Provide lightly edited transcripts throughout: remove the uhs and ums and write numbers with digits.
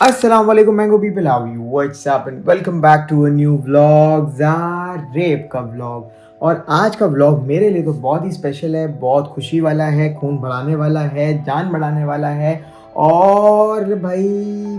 अस्सलाम वालेकुम mango people, how you, what's up and welcome back to a new vlog, रेप का vlog. और आज का व्लॉग मेरे लिए तो बहुत ही स्पेशल है, बहुत खुशी वाला है, खून बढ़ाने वाला है, जान बढ़ाने वाला है। और भाई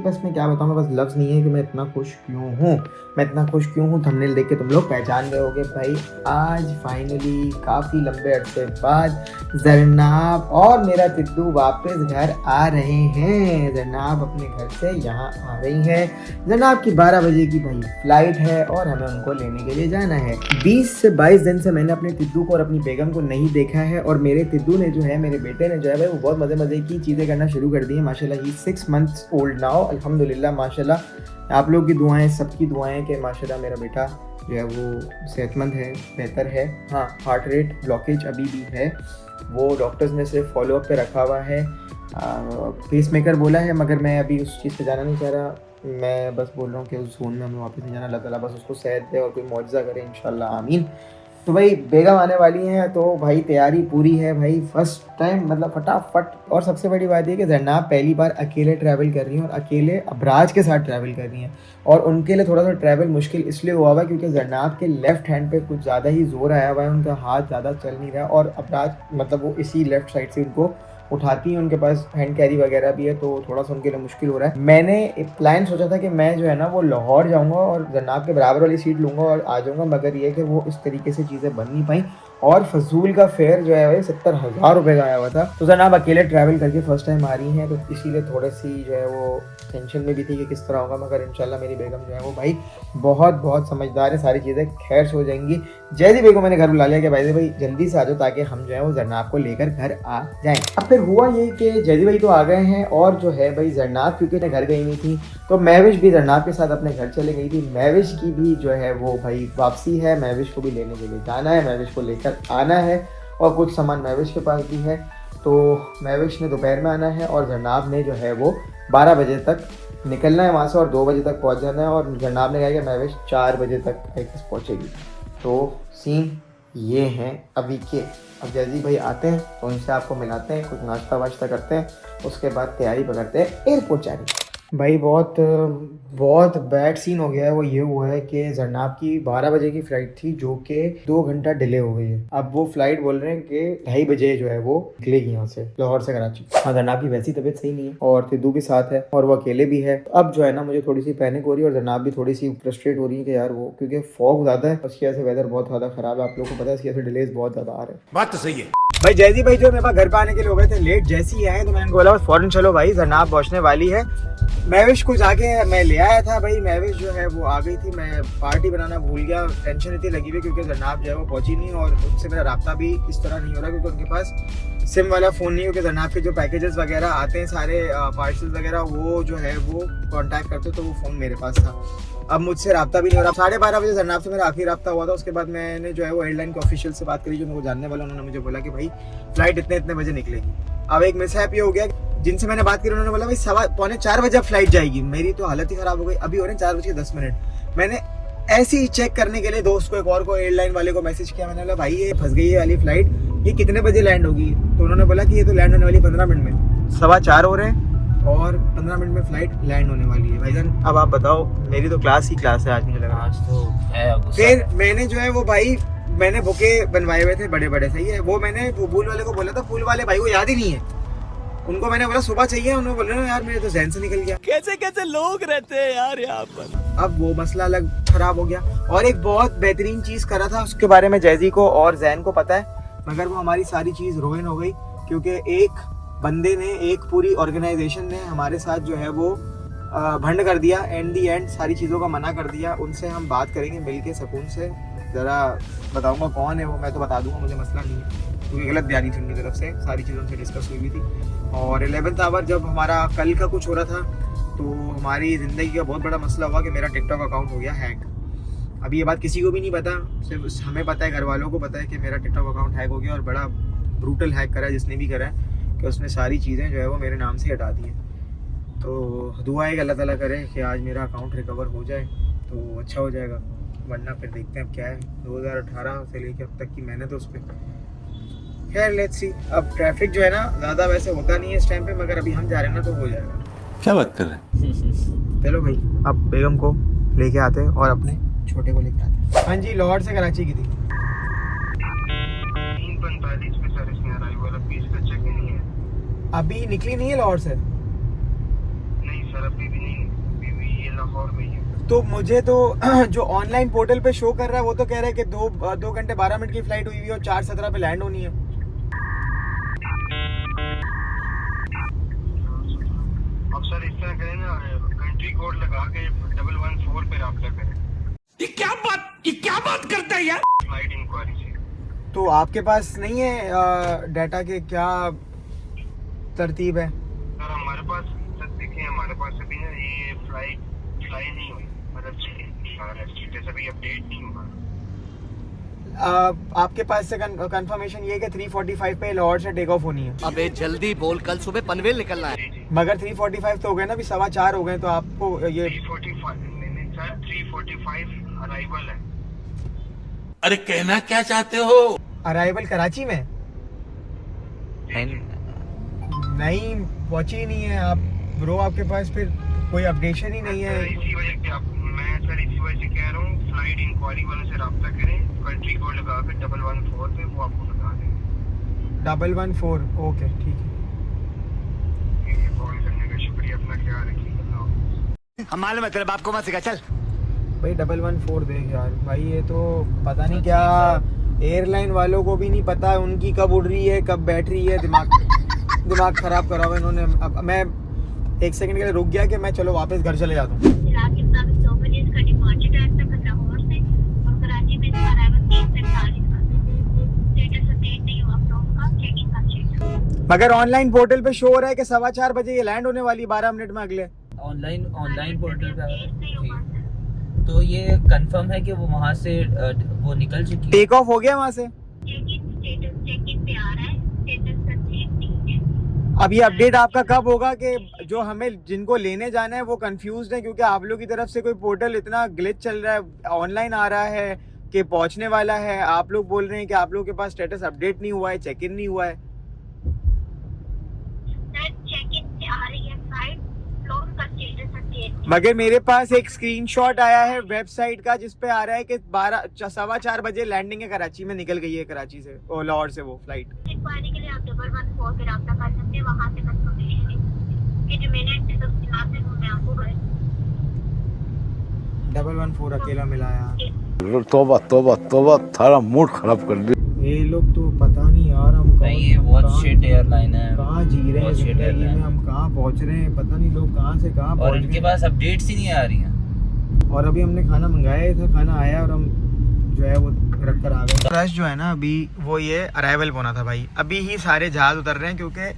बस मैं क्या बताऊँ, बस लफ्ज़ नहीं है कि मैं इतना खुश क्यों हूँ। मैं इतना खुश क्यों हूँ थंबनेल देख के तुम लोग पहचान गए होगे। भाई आज फाइनली काफ़ी लंबे अरसे बाद जरनाब और मेरा तिद्दू वापस घर आ रहे हैं। जरनाब अपने घर से यहाँ आ रही है। जरनाब की 12 बजे की भाई फ्लाइट है और हमें उनको लेने के लिए जाना है। 20 से 22 दिन से मैंने अपने तिद्दू को और अपनी बेगम को नहीं देखा है। और मेरे तिद्दू ने जो है, मेरे बेटे ने जो है भाई, वो बहुत मज़े मज़े की चीज़ें करना शुरू कर दी है। माशाल्लाह ही 6 मंथ्स ओल्ड नाउ, अल्हम्दुलिल्लाह माशाल्लाह। आप लोग की दुआएं, सबकी दुआएं कि माशाल्लाह मेरा बेटा जो है वो सेहतमंद है, बेहतर है। हाँ, हार्ट रेट ब्लॉकेज अभी भी है, वो डॉक्टर्स ने सिर्फ फॉलोअप पे रखा हुआ है। पेस मेकर बोला है, मगर मैं अभी उस चीज़ पे जाना नहीं चाह रहा। मैं बस बोल रहा हूँ कि उस जोन में हमें वापस नहीं जाना। अल्लाह ताला बस उसको सेहत दे और कोई मौजज़ा करे, इंशाल्लाह आमीन। तो भाई बेगम आने वाली हैं, तो भाई तैयारी पूरी है भाई। फर्स्ट टाइम मतलब फटाफट। और सबसे बड़ी बात ये कि जरनाब पहली बार अकेले ट्रैवल कर रही हैं और अकेले अबराज के साथ ट्रैवल कर रही हैं। और उनके लिए थोड़ा सा ट्रैवल मुश्किल इसलिए हुआ हुआ है क्योंकि जरनाब के लेफ़्ट हैंड पे कुछ ज़्यादा ही जोर आया हुआ है, उनका हाथ ज़्यादा चल नहीं रहा। और अबराज मतलब वो इसी लेफ़्ट साइड से उनको उठाती हैं, उनके पास हैंड कैरी वगैरह भी है, तो थोड़ा सा उनके लिए मुश्किल हो रहा है। मैंने एक प्लान सोचा था कि मैं जो है ना वो लाहौर जाऊंगा और जरनाब के बराबर वाली सीट लूँगा और आ जाऊँगा, मगर ये कि वो इस तरीके से चीज़ें बन नहीं पाई। और फजूल का फेयर जो है भाई 70,000 रुपये का आया हुआ था। तो जरनाब अकेले ट्रैवल करके फर्स्ट टाइम आ रही हैं, तो इसीलिए थोड़ी सी जो है वो टेंशन में भी थी कि किस तरह होगा। मगर इंशाल्लाह मेरी बेगम जो है वो भाई बहुत बहुत समझदार है, सारी चीज़ें खैर से हो जाएंगी। जैदी बेगम मैंने घर बुला लिया कि भाई जल्दी से आ जाओ ताकि हम जो है वो जरनाब को लेकर घर आ जाएं। अब फिर हुआ ये कि जैदी भाई तो आ गए हैं और जो है भाई जरनाब क्योंकि घर गई हुई थी, तो महविश भी जरनाब के साथ अपने घर चले गई थी। महविश की भी जो है वो भाई वापसी है, महविश को भी लेने के लिए जाना है, महविश को लेकर आना है। और कुछ सामान महविश के पास भी है, तो महविश ने दोपहर में आना है और जरनाब ने जो है वो 12 बजे तक निकलना है वहाँ से और 2 बजे तक पहुँच जाना है। और जरनाब ने कहा कि महविश 4 बजे तक पहुँचेगी। तो सीन ये हैं अभी के। अब जैदी भाई आते हैं तो उनसे आपको मिलाते हैं, कुछ नाश्ता वाश्ता करते हैं, उसके बाद तैयारी पकड़ते हैं एयरपोर्ट जाने की। भाई बहुत बहुत बैड सीन हो गया है। वो ये हुआ है कि जरनाब की 12 बजे की फ़्लाइट थी जो कि 2 घंटा डिले हो गई है। अब वो फ़्लाइट बोल रहे हैं कि 2:30 बजे जो है वो निकलेगी यहाँ से, लाहौर से कराची। हाँ, जरनाब की वैसी तबीयत सही नहीं है और तिद्दू भी साथ है और वो अकेले भी है। अब जो है ना मुझे थोड़ी सी पैनिक हो रही है और जरनाब भी थोड़ी सी फ्रस्ट्रेट हो रही है कि यार वो, क्योंकि फॉग ज़्यादा है, उसकी वजह से वेदर बहुत ज़्यादा ख़राब है। आप लोगों को पता है, इसकी वजह से डिलेज बहुत ज़्यादा आ रहे हैं। बात तो सही है भाई जैदी भाई जो मेरे पास घर पे आने के लिए हो गए थे लेट, जैसे ही आए तो मैंने बोला बस फौरन चलो भाई, जरनाब पहुंचने वाली है। महविश को जाके मैं ले आया था भाई, महविश जो है वो आ गई थी। मैं पार्टी बनाना भूल गया, टेंशन इतनी लगी हुई क्योंकि जरनाब जो है वो पहुंची नहीं और उनसे मेरा रब्ता भी इस तरह नहीं हो रहा क्योंकि उनके पास सिम वाला फ़ोन नहीं है। क्योंकि जरनाब के जो पैकेजेस वगैरह आते हैं सारे पार्सल्स वगैरह, वो जो है वो कॉन्टैक्ट करते, तो वो फ़ोन मेरे पास था। अब मुझसे रब्ता भी नहीं हो रहा। 12:30 बजे जरनाब से मेरा आखिरी रब्ता हुआ था। उसके बाद मैंने जो है वो एयरलाइन के ऑफिशियल से बात करी जो मेरे को जानने वाला, उन्होंने मुझे बोला कि भाई फ्लाइट इतने बजे निकलेगी। अब एक मिसहैप ये हो गया, जिनसे मैंने बात की उन्होंने बोला भाई 3:15 बजे फ्लाइट जाएगी। मेरी तो हालत ही ख़राब हो गई। अभी हो रहे हैं 4:10। मैंने ऐसे ही चेक करने के लिए दोस्त को, एक और को, एयरलाइन वाले को मैसेज किया। मैंने बोला भाई ये फंस गई है वाली फ्लाइट, ये कितने बजे लैंड होगी? तो उन्होंने बोला कि ये तो लैंड होने वाली 15 मिनट में। 4:15 हो रहे हैं और 15 मिनट में फ्लाइट लैंड होने वाली है। भाईजान अब आप बताओ, मेरी तो क्लास ही क्लास है आज, मुझे लगा आज तो है। फिर मैंने जो है वो भाई, मैंने बुके बनवाए हुए थे बड़े बड़े, सही है। वो मैंने पूल वाले को बोला था, पूल वाले भाई को याद ही नहीं है। उनको मैंने बोला सुबह चाहिए, उन्होंने बोला यार मेरे तो जहन से निकल गया। कैसे कैसे लोग रहते हैं यार यहाँ पर। अब वो मसला अलग खराब हो गया। और एक बहुत बेहतरीन चीज़ करा था, उसके बारे में जैजी को और जैन को पता है, मगर वो हमारी सारी चीज़ रोइन हो गई क्योंकि एक बंदे ने, एक पूरी ऑर्गेनाइजेशन ने हमारे साथ जो है वो भंड कर दिया। एंड दी एंड सारी चीज़ों का मना कर दिया। उनसे हम बात करेंगे मिल के सुकून से, ज़रा बताऊंगा कौन है वो, मैं तो बता दूंगा, मुझे मसला नहीं है क्योंकि गलत बयानी थी उनकी तरफ से, सारी चीज़ों से डिस्कस हुई भी थी। और 11th आवर जब हमारा कल का कुछ हो रहा था, तो हमारी ज़िंदगी का बहुत बड़ा मसला हुआ कि मेरा टिकटॉक अकाउंट हो गया हैक। अभी ये बात किसी को भी नहीं पता, सिर्फ हमें पता है, घर वालों को पता है कि मेरा टिकटॉक अकाउंट हैक हो गया। और बड़ा ब्रूटल हैक करा है जिसने भी करा है, कि उसने सारी चीज़ें जो है वो मेरे नाम से हटा दी हैं। तो दुआ है कि अल्लाह ताला करे कि आज मेरा अकाउंट रिकवर हो जाए तो अच्छा हो जाएगा, वरना फिर देखते हैं अब क्या है। 2018 से लेकर अब तक की मेहनत है उस पर। खैर लेट्स सी। अब ट्रैफिक जो है ना ज़्यादा वैसे होता नहीं है इस टाइम पे, मगर अभी हम जा रहे हैं ना तो हो जाएगा। क्या बात कर रहे हैं? चलो भाई, अब बेगम को लेके आते हैं और अपने छोटे को लेके आते हैं। हाँ जी, लाहौर से कराची की थी। 3:45 पे सर इसमें अराइवल, अभी इसका चेक ही नहीं है। अभी निकली नहीं है लाहौर से? नहीं सर, अभी भी नहीं, अभी भी ये लाहौर में ही है। तो मुझे तो जो ऑनलाइन पोर्टल पे शो कर रहा है वो तो कह रहा है कि 2 घंटे 12 मिनट की फ्लाइट हुई हुई है और 4:17 पे लैंड होनी है। अब सर इस तरह करें ना, कंट्री कोड लगा के 114 पे रब्ता करें। ये क्या बात करता है यार? फ्लाइट इंक्वायरी से। तो आपके पास नहीं है डाटा के क्या तरतीब है? सर हमारे पास, सर देखिए हमारे पास अभी ना ये फ्लाइट फ्लाई नहीं हुई, मतलब स्टेटस अभी अपडेट नहीं हुआ। आपके पास से कंफर्मेशन ये है कि 3:45 पे लाहौर से टेक ऑफ होनी है। अबे जल्दी बोल, कल सुबह पनवेल निकलना है। जी जी। मगर 3:45 तो हो गए ना, अभी 4:15 हो गए, तो आपको ये 3:45 नहीं सर, 3:45 अराइवल है। अरे कहना क्या चाहते हो? अराइवल कराची में नहीं पहुंची नहीं है। आप ब्रो, आपके पास फिर कोई अपडेशन ही नहीं है। इसी वजह से मैं सर इसी वजह से कह रहा हूँ, फ्लाइट इंक्वायरी वालों से रब्ता करें, कंट्री कोड लगा के 114 पे, वो आपको बता देंगे। 114, ओके ठीक है। ये कॉल करने का शुक्रिया, अपना ख्याल रखिएगा। हम मालूम है तेरे बाप को मत सिखा, चल। भाई 114 देख यार भाई, ये तो पता नहीं क्या एयरलाइन वालों को भी नहीं पता उनकी कब उड़ रही है कब बैठ रही है। दिमाग खराब करा हुआ इन्होंने। अब मैं 1 सेकंड के लिए रुक गया कि मैं चलो वापस घर चले जाता हूँ। मगर ऑनलाइन पोर्टल पे शो हो रहा है कि 4:15 बजे ये लैंड होने वाली, 12 मिनट में अगले। ऑनलाइन पोर्टल पे जी। तो ये कंफर्म है कि वो वहाँ से वो निकल चुकी है। टेक ऑफ हो गया वहाँ से। अब ये अपडेट आपका कब होगा कि जो हमें जिनको लेने जाना है वो कंफ्यूज है, क्योंकि आप लोग की तरफ से कोई पोर्टल इतना ग्लिच चल रहा है, ऑनलाइन आ रहा है कि पहुंचने वाला है, आप लोग बोल रहे हैं कि आप लोगों के पास स्टेटस अपडेट नहीं हुआ है, चेक इन नहीं हुआ है। मगर मेरे पास एक स्क्रीनशॉट आया है वेबसाइट का जिसपे आ रहा है कि 4:15 बजे लैंडिंग है कराची में, निकल गई है कराची से और लाहौर से वो फ्लाइट। इंक्वायरी के लिए आप 114 पे रब्ता कर सकते हैं, वहाँ से कंफर्मेशन है कि जो मैंने तफसीलात है वो मैं आपको 114 अकेला मिला यार। तोबा तोबा तोबा, थारा मूड खराब कर दिया। ये लोग तो पता नहीं यार, हम नहीं, ये बहुत शिट एयरलाइन है। कहाँ जी रहे हैं बहुत shit जिंदगी में, airline। हम कहाँ पहुँच रहे हैं, पता नहीं लोग कहाँ से कहाँ और पहुँच इनके गए। पास अपडेट्स ही नहीं आ रही हैं। और अभी हमने खाना मंगाया था, खाना आया और हम जो है वो रख कर आ गए। रश जो है ना अभी वो ये अराइवल होना था भाई, अभी ही सारे जहाज उतर रहे हैं क्योंकि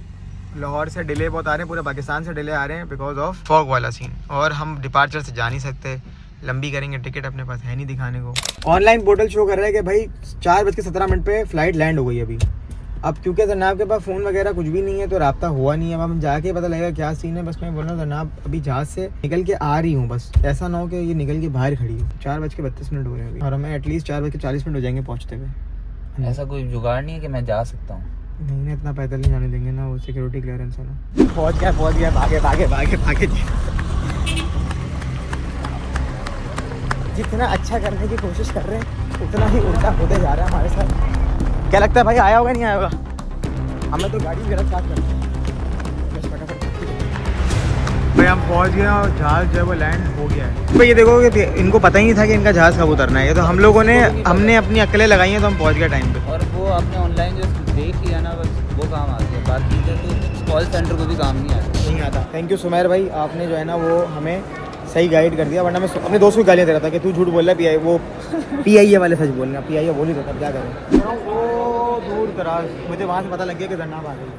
लाहौर से डिले बहुत आ रहे हैं, पूरे पाकिस्तान से डिले आ रहे हैं बिकॉज ऑफ फॉग वाला सीन। और हम डिपार्चर से जा नहीं सकते, लंबी करेंगे, टिकट अपने पास है नहीं दिखाने को। ऑनलाइन पोर्टल शो कर रहा है कि भाई 4:17 पे फ्लाइट लैंड हो गई अभी। अब क्योंकि जनाब के पास फ़ोन वगैरह कुछ भी नहीं है तो राब्ता हुआ नहीं है। अब हम जाके पता लगेगा क्या सीन है। बस मैं बोल रहा हूँ जनाब अभी जहाज़ से निकल के आ रही हूँ, बस ऐसा ना हो कि ये निकल के बाहर खड़ी हो। 4:32 हो रहे हैं अभी और हमें एटलीस्ट 4:40 हो जाएंगे पहुँचते हुए। ऐसा कोई जुगाड़ नहीं है कि मैं जा सकता हूँ? नहीं ना, इतना पैदल नहीं जाने देंगे ना, वो सिक्योरिटी क्लियरेंस है ना। पहुँच गया, भागे। जितना अच्छा करने की कोशिश कर रहे हैं उतना ही उल्टा होते जा रहा है हमारे साथ। क्या लगता है भाई, आया होगा नहीं आया होगा? हमें तो गाड़ी वगैरह स्टार्ट करनी है। भाई हम पहुंच गए और जहाज़ जो है वो लैंड हो गया है। भाई ये देखो कि इनको पता ही नहीं था कि इनका जहाज़ कब उतरना है। ये तो हम लोगों ने हमने अपनी अक्लें लगाई हैं तो हम पहुंच गए टाइम पे। और वो आपने ऑनलाइन जो देख लिया ना, बस वो काम आ गया, बाकी तो कॉल सेंटर को भी काम नहीं आता। थैंक यू सुमैर भाई, आपने जो है ना वो हमें सही गाइड कर दिया, वरना मैं अपने दोस्त को गालियाँ दे रहा था कि तू झूठ बोल रहा है, पीआई वो पीआईए वाले सच बोल रहे हैं, पीआईए बोल ही देता, क्या करें। वो दूर दराज मुझे वहाँ से पता लग गया कि जन्नाब आ गई।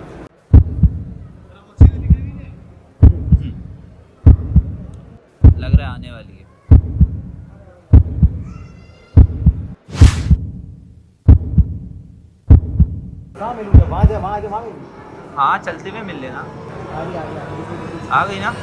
लग रहा है आने वाली है। कहाँ मिलूंगा? वहाँ जा हाँ, चलते हुए मिल लेना। आ गई ना?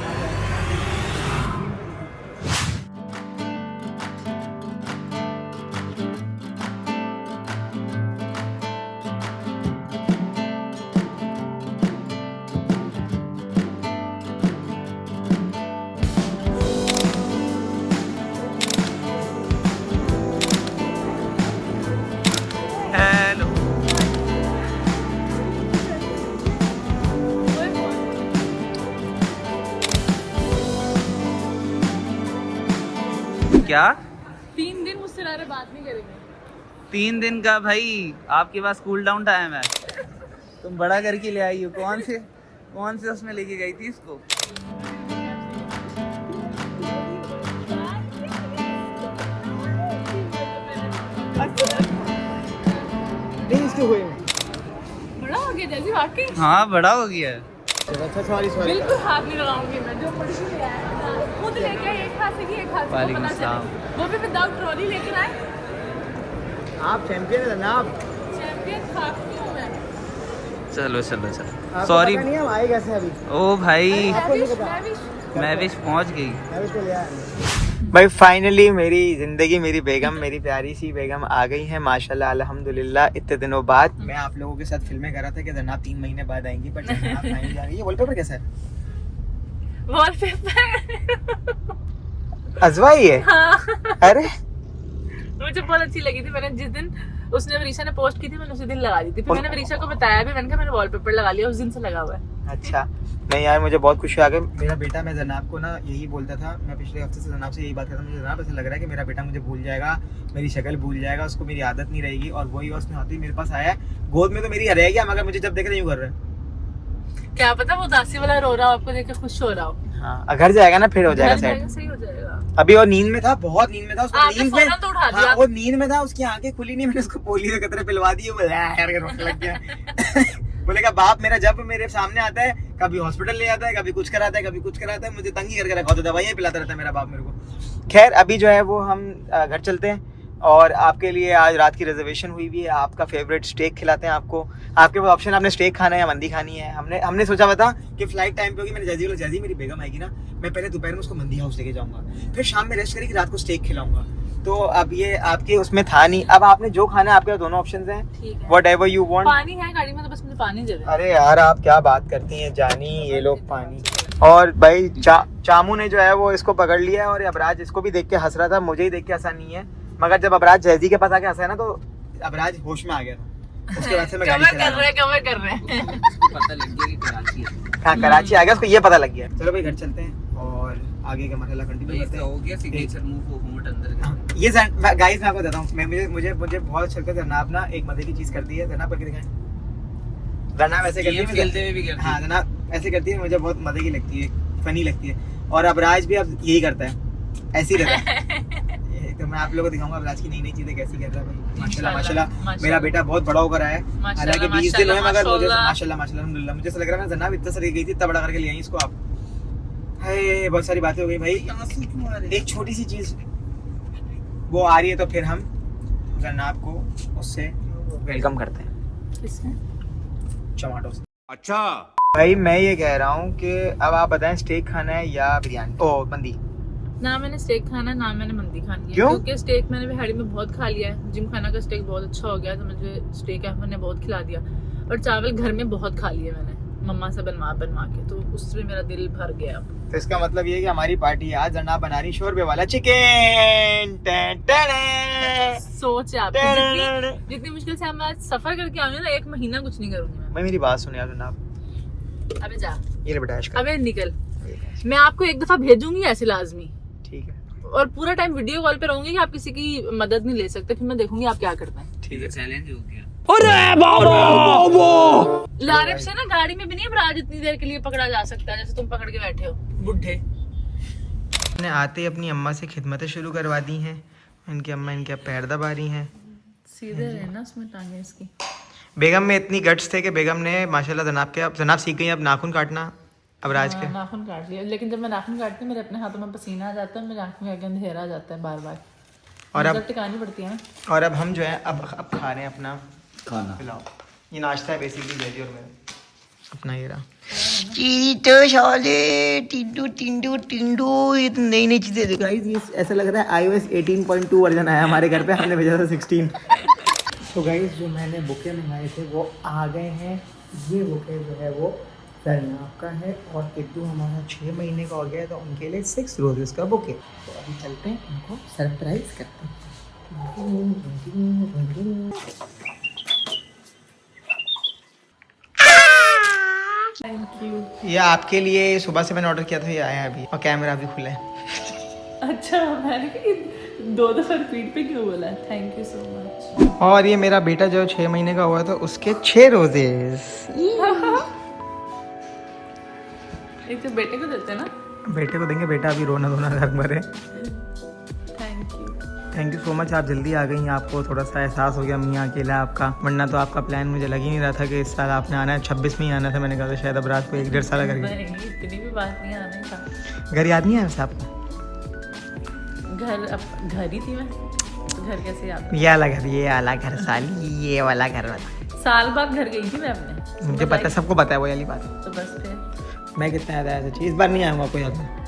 क्या 3 दिन मुझसे रह रहे बात नहीं करेंगे। 3 दिन का भाई आपके पास कूल डाउन टाइम है। तुम बड़ा करके ले आई हो। कौन से उसमें लेके गई थी इसको? बड़ा हो गया जैसे वाकई। हाँ बड़ा हो गया है। अच्छा सॉरी सॉरी। बिल्कुल हाथ नहीं लगाऊंगी मैं, जो मर्जी ले आए खुद लेके आए, एक हाथ से की एक हाथ से, वालेकुम पता अस्सलाम। चले। वो भी विदाउट ट्रॉली लेकर आए। आप चैंपियन है ना आप। चैंपियन खाती हूँ मैं। चलो आपको सॉरी। पता नहीं हम आए कैसे अभी। ओ भाई आपको नहीं पता। मैं भी पहुंच गई। मैं उसको ले आया। भाई फाइनली मेरी जिंदगी, मेरी बेगम, मेरी प्यारी सी बेगम आ गई है माशाल्लाह अल्हम्दुलिल्लाह इतने दिनों बाद। मैं आप लोगों के साथ फिल्में कर रहा था कि जनाब 3 महीने बाद आएंगी, बट जनाब फाइनली आ गई है। वॉलपेपर कैसा है? वॉलपेपर अजवा ही है। हाँ। अरे मुझे बहुत अच्छी लगी थी। मैंने जिस दिन उसने वरीशा ने पोस्ट की थी, मैंने उसी दिन लगा दी थी। फिर मैंने वरीशा को बताया भी, मैंने कहा मैंने वॉलपेपर लगा लिया, उस दिन से लगा हुआ है। अच्छा नहीं यार, मुझे बहुत खुशी आ गई। मेरा बेटा, मैं जनाब को ना यही बोलता था, मैं पिछले हफ्ते से जनाब से यही बात करता हूँ, मुझे जनाब ऐसा लग रहा है कि मेरा बेटा मुझे भूल जाएगा, मेरी शक्ल भूल जाएगा, उसको मेरी आदत नहीं रहेगी। और वही उसने आते ही मेरे पास आया है, गोद में तो मेरी रहेगी, मगर मुझे जब देख रहे यूं कर रहा है। क्या पता वो उदासी वाला रो रहा हो, आपको देख के खुश हो रहा हो। हाँ घर जाएगा ना फिर हो जाएगा सेट। सही हो जाएगा। अभी वो नींद में था, बहुत नींद में था, उसको आपने नींद में फौरन तो उठा दिया। हाँ, वो नींद में था, उसकी आंखें खुली नहीं, मैंने उसको पोलियो के कतरे पिलवा दिए, वो करके रोने लग गया। बोलेगा बाप मेरा जब मेरे सामने आता है, कभी हॉस्पिटल ले जाता है, कभी कुछ कराता है, कभी कुछ कराता है, मुझे तंग ही करके रखा होता है, दवाइयाँ पिलाता रहता है मेरा बाप मेरे को। खैर अभी जो है वो हम घर चलते हैं और आपके लिए आज रात की रिजर्वेशन हुई हुई है। आपका फेवरेट स्टेक खिलाते हैं आपको। आपके पास ऑप्शन, आपने स्टेक खाना है या मंदी खानी है। हमने सोचा हुआ था कि फ्लाइट टाइम पे होगी, मैंने जैजी बोला जैजी मेरी बेगम आएगी ना, मैं पहले दोपहर में उसको मंदी हाउस लेके जाऊंगा, फिर शाम में रेस्ट करेगी, रात को स्टेक खिलाऊंगा। तो अब ये आपके उसमें था नहीं, अब आपने जो खाना है, आपके दोनों ऑप्शंस हैं, व्हाटएवर यू वांट। पानी है गाड़ी में, तो बस मुझे पानी दे दे। अरे यार आप क्या बात करती हैं जानी, ये लोग पानी। और भाई चामू ने जो है वो इसको पकड़ लिया है, और अबराज इसको भी देख के हंस रहा था, मुझे ही देख के हंसा नहीं है, मगर जब अबराज जैजी के पास आके हंसा है ना, तो अबराज होश में आ गया था। उसके बाद से मैं गाड़ी चला रहा हूं। कवर कर रहे हैं। पता लग गया कि कराची है। हाँ कराची आ गया, उसको ये पता लग गया। चलो भाई घर चलते हैं और आगे का मरहला कंटिन्यू करते हैं। हो गया सिग्नेचर मूव होमवर्क अंदर। ये गाइस मैं आपको बताता हूँ, मुझे बहुत अच्छा लगता है। जनाब ना एक मजे की चीज करती है, जनाब करके दिखाएं। जनाब ऐसे करती है, खेलते हुए भी करती है। हाँ जनाब ऐसे करती है, मुझे बहुत मजे की लगती है, फनी लगती है। और अबराज भी अब यही करता है, ऐसे ही रहता है। तो मैं आप लोगों को दिखाऊंगा अबराज की नई नई चीजें कैसी कर रहा है भाई। माशाल्लाह माशाल्लाह मेरा बेटा बहुत बड़ा होकर आया है, हालांकि 20 दिन हुए, मगर मुझे माशाल्लाह माशाल्लाह अल्हम्दुलिल्लाह मुझे ऐसा लग रहा है जनाब इतना सर गई थी, इतना बड़ा करके ले आई इसको आप। हाय बहुत सारी बातें हो गई भाई। एक छोटी सी चीज वो आ रही है, तो फिर हम जनाब को उससे वेलकम करते हैं टमाटो से। अच्छा भाई मैं ये कह रहा हूँ कि अब आप बताएं स्टेक खाना है या बिरयानी, ओ मंदी। ना मैंने स्टेक खाना है, ना मैंने मंदी खानी है। क्यों? क्योंकि स्टेक मैंने बिहाड़ी में बहुत खा लिया है। जिम खाना का स्टेक बहुत अच्छा हो गया, तो मुझे स्टेक अहमद ने बहुत खिला दिया। और चावल घर में बहुत खा लिए मैंने, मम्मा से बनवा के, तो उससे मेरा दिल भर गया। तो इसका मतलब ये है कि हमारी पार्टी आज जनाब बना रही शोरबे वाला चिकन। सोच आप जितनी मुश्किल से हम आज सफर करके आऊंगी ना, 1 महीना कुछ नहीं करूंगी मैं। भाई मेरी बात सुनिए आप जनाब, अबे जा, ये ले बेटा ऐश कर। अबे निकल। मैं आपको एक दफा भेजूंगी ऐसे लाजमी, ठीक है और पूरा टाइम वीडियो कॉल पे रहूंगी कि आप किसी की मदद नहीं ले सकते। फिर मैं देखूंगी आप क्या करते हैं। ठीक है चैलेंज हो गया। लारिफ से ना गाड़ी में भी नहीं अबराज इतनी देर के लिए पकड़ा जा सकता है जैसे तुम पकड़ के बैठे हो बुढ़े। ने आते ही अपनी अम्मा से खिदमतें शुरू करवा दी हैं। इनकी अम्मा इनके पैर दबा रही हैं। सीधे रहना उसमें टांगे इसकी। बेगम में इतनी गट्स थे कि बेगम ने माशाल्लाह जनाब सीख गई अब नाखून काटना अबराज के। नाखून काट लिया, लेकिन जब मैं नाखून काटती हूँ मेरे अपने हाथों में पसीना आ जाता है, मेरी आँख में आगे अंधेरा आ जाता है बार बार, और अब टिकानी पड़ती है ना। और अब हम जो है अब खा रहे हैं अपना खाना। पिलाओ, ये नाश्ता है बेसिकली जैजी और मेरा अपना। ये रहा चीटो शोले टिंडू टिंडू टिंडू, ये तो नई नई चीज़ें गाइस। ये ऐसा लग रहा है iOS 18.2 वर्जन आया हमारे घर पे, हमने भेजा था 16। तो गाइस जो मैंने बुके मंगाए थे वो आ गए हैं। ये बुके जो है वो सरनाब का है और किट्टू हमारा 6 महीने का हो गया है, तो उनके लिए 6 रोजेस का बुके। तो अभी चलते हैं उनको सरप्राइज करते हैं। Thank you. ये आपके लिए सुबह से मैंने ऑर्डर किया था, ये आया अभी और कैमरा भी खुला है। अच्छा मैंने कहा 2 दफा रिपीट पे क्यों बोला? Thank you so much. और ये मेरा बेटा जो 6 महीने का हुआ था उसके 6 रोजे। एक तो बेटे को देते ना। बेटे को देंगे, बेटा अभी रोना धोना घर भरे। थैंक यू सो मच, आप जल्दी आ गई। आपको थोड़ा सा एहसास हो गया मियाँ अकेला आपका, वरना तो आपका प्लान मुझे लग ही नहीं रहा था कि इस साल आपने आना है। 26 में ही आना था, मैंने कहा था शायद अब रात को 1-1.5 साल करके। नहीं इतनी भी बात नहीं आने का। घर याद नहीं है वैसे आपको? घर ही थी मैं, तो घर कैसे याद? ये वाला घर, ये वाला घर साली, ये वाला घर वाला। साल बाद घर गई थी मैं अपने। मुझे पता है, सबको पता है वो वाली बात। तो बस फिर मैं कितना याद आया सच्ची, इस बार नहीं आऊँगा, आपको याद है?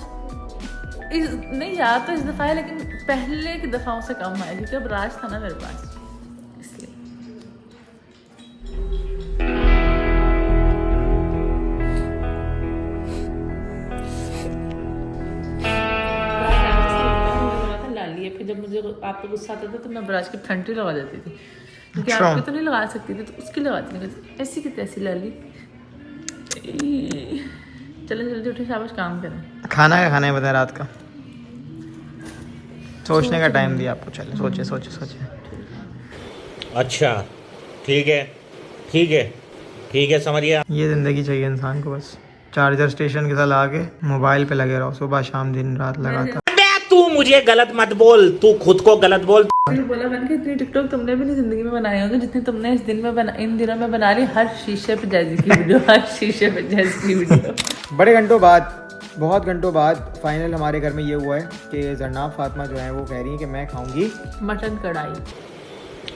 नहीं याद तो इस दफ़ा है, लेकिन पहले की दफ़ाओं से कम आया क्योंकि अब राज था ना मेरे पास, इसलिए। लाली है, फिर जब मुझे आप पे गुस्सा आता था तो मैं ब्राज की ठंडी लगा देती थी, क्योंकि अच्छा। आपकी तो नहीं लगा सकती थी, तो उसकी लगाती थी। ऐसी की तैसी लाली। चले जल्दी उठे, शाबाश काम करें। खाना क्या खाना है बताया रात का? सोचने का टाइम दिया आपको, चले सोचे सोचे सोचे। अच्छा ठीक है ठीक है ठीक है, समझ गया। ये ज़िंदगी चाहिए इंसान को, बस चार्जर स्टेशन के साथ आके मोबाइल पे लगे रहो, सुबह शाम दिन रात लगातार। तू मुझे गलत मत बोल, तू खुद को गलत बोल। बोला मैंने कहा इतनी टिकटॉक तुमने भी नहीं जिंदगी में बनाई होगी जितनी तुमने इस दिन में इन दिनों में बना ली। हर शीशे पे जैसी की वीडियो, हर शीशे पे जैसी की वीडियो। बड़े घंटों बाद, बहुत घंटों बाद फाइनल हमारे घर में ये हुआ है कि जरनाब फातिमा जो है वो कह रही है कि मैं खाऊंगी मटन कढ़ाई।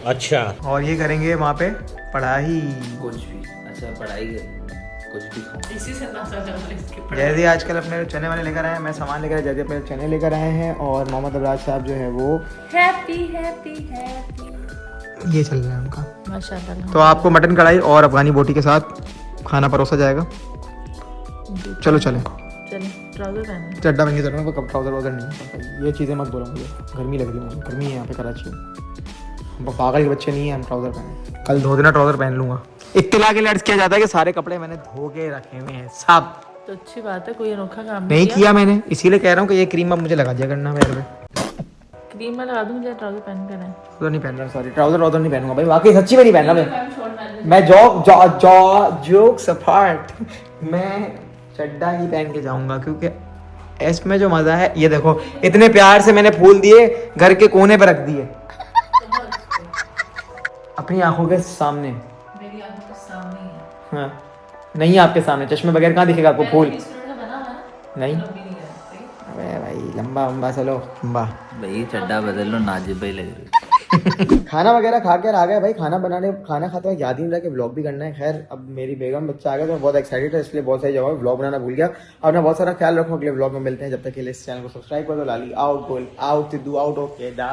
अच्छा, और ये करेंगे वहाँ पे पढ़ाई। कुछ भी अच्छा पढ़ाई कुछ भी खाओ। इसी से अंदाजा लगा इसके जैसे आजकल अपने चने वाले लेकर आए हैं, मैं सामान लेकर आया, जैसे अपने चने लेकर आए हैं, और मोहम्मद अबराज साहब जो है वो हैप्पी हैप्पी हैप्पी। ये चल रहा है उनका। माशाल्लाह। तो आपको मटन कढ़ाई और अफगानी बोटी के साथ खाना परोसा जाएगा। चलो चलें। चलिए ट्राउजर पहन। चड्डा बन के चल रहा हूँ, ट्राउजर वाउजर नहीं, ये चीज़ें मत बोलो मुझे, गर्मी लग रही है, गर्मी है यहाँ पे कराची में, पागल के बच्चे नहीं हैं हम ट्राउजर पहने। कल धो देना ट्राउजर पहन लूँगा। इत्तला के लिए अर्ज किया जाता है कि सारे कपड़े मैंने धो के रखे हुए हैं सब। तो अच्छी बात है, कोई अनोखा काम नहीं किया मैंने, इसीलिए कह रहा हूँ कि ये क्रीम अब मुझे लगा दिया करना पैर पे। क्रीम में लगा दूँ मुझे ट्राउजर पहन कर है। तो नहीं पहन रहा, सॉरी, ट्राउजर वाउजर नहीं पहनूंगा भाई, वाकई सच्ची में नहीं पहन रहा मैं जोक्स अपार्ट, मैं चड्डा ही पहन के जाऊंगा, क्योंकि इसमें जो मजा है, ये देखो इतने प्यार से मैंने फूल दिए, घर के कोने पे रख दिए अपनी आंखों के सामने। मेरी आंखों के सामने ही है। हाँ नहीं आपके सामने, चश्मे बगैर कहाँ दिखेगा आपको फूल? नहीं अबे भाई, लंबा लंबा चलो लंबा भाई चड्डा बदल लो, नाजिब भाई लग रही। खाना वगैरह खा कर आ गए भाई। खाना खाते वक्त याद ही नहीं रहा कि व्लॉग भी करना है। खैर अब मेरी बेगम बच्चा आ गया तो मैं बहुत एक्साइटेड है, इसलिए बहुत सारी जगह व्लॉग बनाना भूल गया। अपना बहुत सारा ख्याल रखो, अगले व्लॉग में मिलते हैं। जब तक के लिए इस चैनल को सब्सक्राइब कर दो। लाली आउट, गोल आउट, सिद्धू आउट, ओके दा।